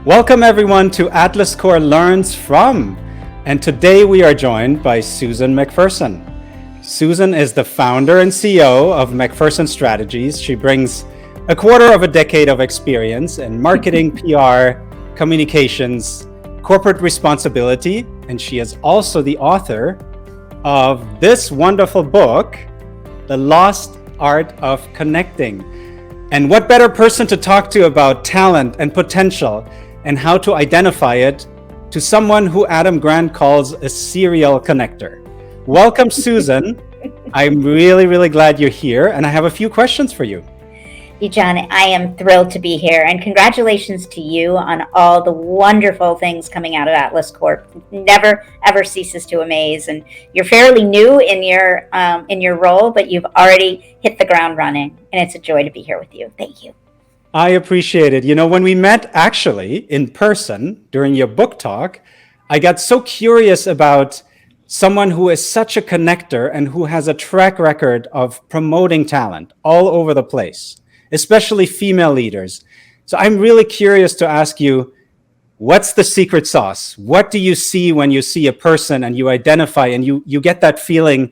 Welcome everyone to Atlas Core Learns From, and today we are joined by Susan McPherson. Susan is the founder and CEO of McPherson Strategies. She brings a quarter of a decade of experience in marketing, PR, communications, corporate responsibility, and she is also the author of this wonderful book, The Lost Art of Connecting. And what better person to talk to about talent and potential and how to identify it to someone who Adam Grant calls a serial connector. Welcome, Susan. I'm really glad you're here, and I have a few questions for you. John, I am thrilled to be here, and congratulations to you on all the wonderful things coming out of Atlas Corp. Never ever ceases to amaze, and you're fairly new in your role, but you've already hit the ground running, and it's a joy to be here with you. Thank you. I appreciate it. You know, when we met actually in person during your book talk, I got so curious about someone who is such a connector and who has a track record of promoting talent all over the place, especially female leaders. So I'm really curious to ask you, what's the secret sauce? What do you see when you see a person and you identify and you get that feeling,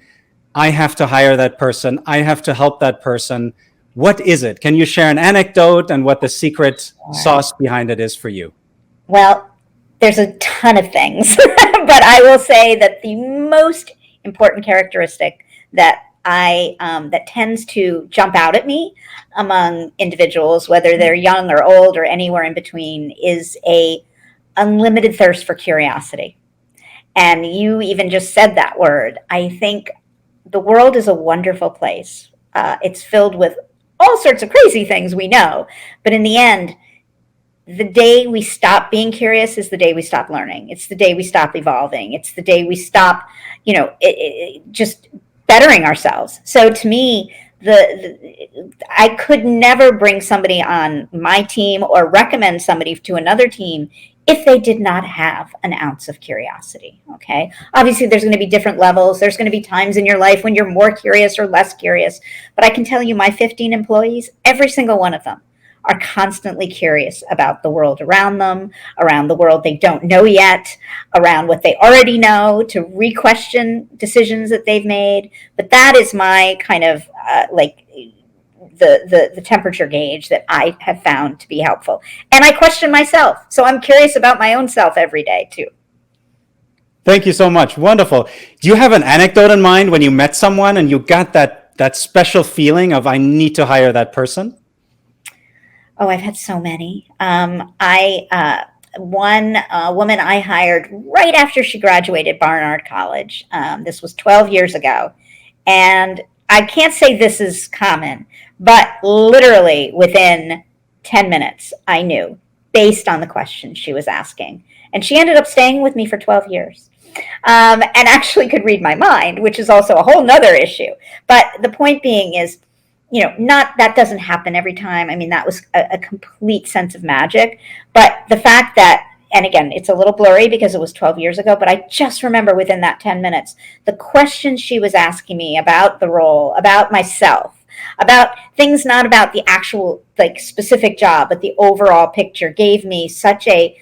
I have to hire that person, I have to help that person? What is it? Can you share an anecdote and what the secret sauce behind it is for you? Well, there's a ton of things, but I will say that the most important characteristic that that tends to jump out at me among individuals, whether they're young or old or anywhere in between, is a unlimited thirst for curiosity. And you even just said that word. I think the world is a wonderful place. It's filled with all sorts of crazy things we know, but in the end, the day we stop being curious is the day we stop learning. It's the day we stop evolving. It's the day we stop, just bettering ourselves. So to me, I could never bring somebody on my team or recommend somebody to another team if they did not have an ounce of curiosity, okay? Obviously, there's going to be different levels. There's going to be times in your life when you're more curious or less curious. But I can tell you, my 15 employees, every single one of them are constantly curious about the world around them, around the world they don't know yet, around what they already know, to re-question decisions that they've made. But that is my kind of the temperature gauge that I have found to be helpful. And I question myself. So I'm curious about my own self every day too. Thank you so much. Wonderful. Do you have an anecdote in mind when you met someone and you got that special feeling of, I need to hire that person? Oh, I've had so many. One woman I hired right after she graduated Barnard College. This was 12 years ago. And I can't say this is common, but literally within 10 minutes, I knew based on the questions she was asking. And she ended up staying with me for 12 years and actually could read my mind, which is also a whole nother issue. But the point being is, not that doesn't happen every time. I mean, that was a complete sense of magic. But the fact that, and again, it's a little blurry because it was 12 years ago, but I just remember within that 10 minutes, the questions she was asking me about the role, about myself, about things not about the actual specific job, but the overall picture gave me such a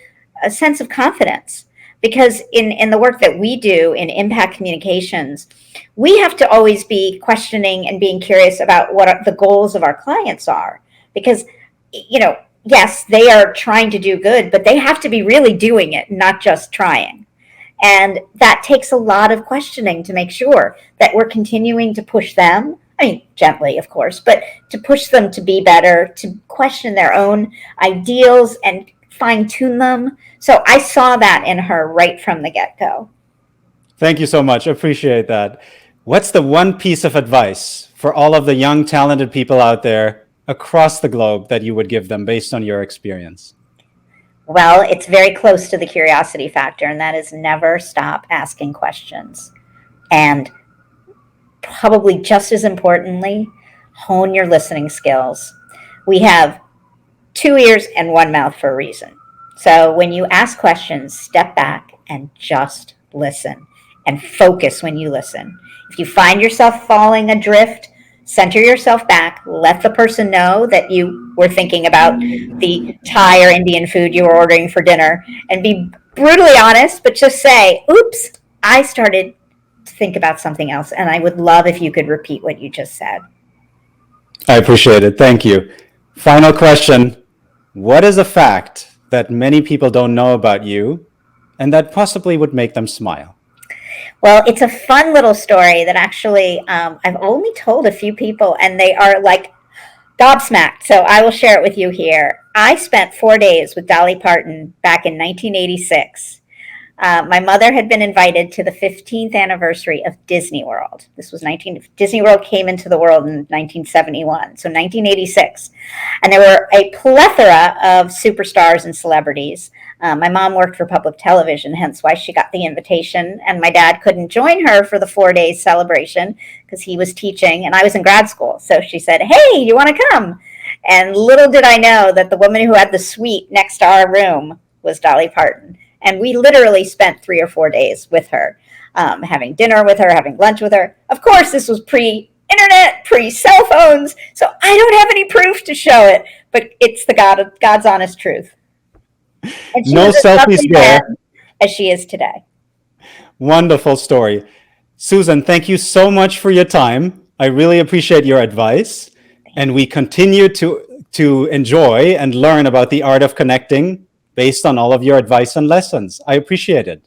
sense of confidence. Because in the work that we do in impact communications, we have to always be questioning and being curious about what the goals of our clients are. Because, yes, they are trying to do good, but they have to be really doing it, not just trying. And that takes a lot of questioning to make sure that we're continuing to push them. I mean, gently, of course, but to push them to be better, to question their own ideals and fine-tune them. So I saw that in her right from the get-go. Thank you so much. Appreciate that. What's the one piece of advice for all of the young, talented people out there across the globe that you would give them based on your experience? Well, it's very close to the curiosity factor, and that is never stop asking questions. And probably just as importantly, hone your listening skills. We have 2 ears and 1 mouth for a reason. So when you ask questions, step back and just listen and focus when you listen. If you find yourself falling adrift, Center yourself back, let the person know that you were thinking about the Thai or Indian food you were ordering for dinner, and be brutally honest, but just say, oops, I started to think about something else, and I would love if you could repeat what you just said. I appreciate it. Thank you. Final question. What is a fact that many people don't know about you and that possibly would make them smile? Well, it's a fun little story that actually I've only told a few people, and they are like gobsmacked. So I will share it with you here. I spent 4 days with Dolly Parton back in 1986. My mother had been invited to the 15th anniversary of Disney World. This was Disney World came into the world in 1971, so 1986. And there were a plethora of superstars and celebrities. My mom worked for public television, hence why she got the invitation. And my dad couldn't join her for the 4 day celebration because he was teaching and I was in grad school. So she said, "Hey, you want to come?" And little did I know that the woman who had the suite next to our room was Dolly Parton. And we literally spent 3 or 4 days with her, having dinner with her, having lunch with her. Of course, this was pre-internet, pre-cell phones, so I don't have any proof to show it, but it's God's honest truth. And she No was as selfies lovely there. then as she is today. Wonderful story. Susan, thank you so much for your time. I really appreciate your advice. And we continue to enjoy and learn about the art of connecting based on all of your advice and lessons. I appreciate it.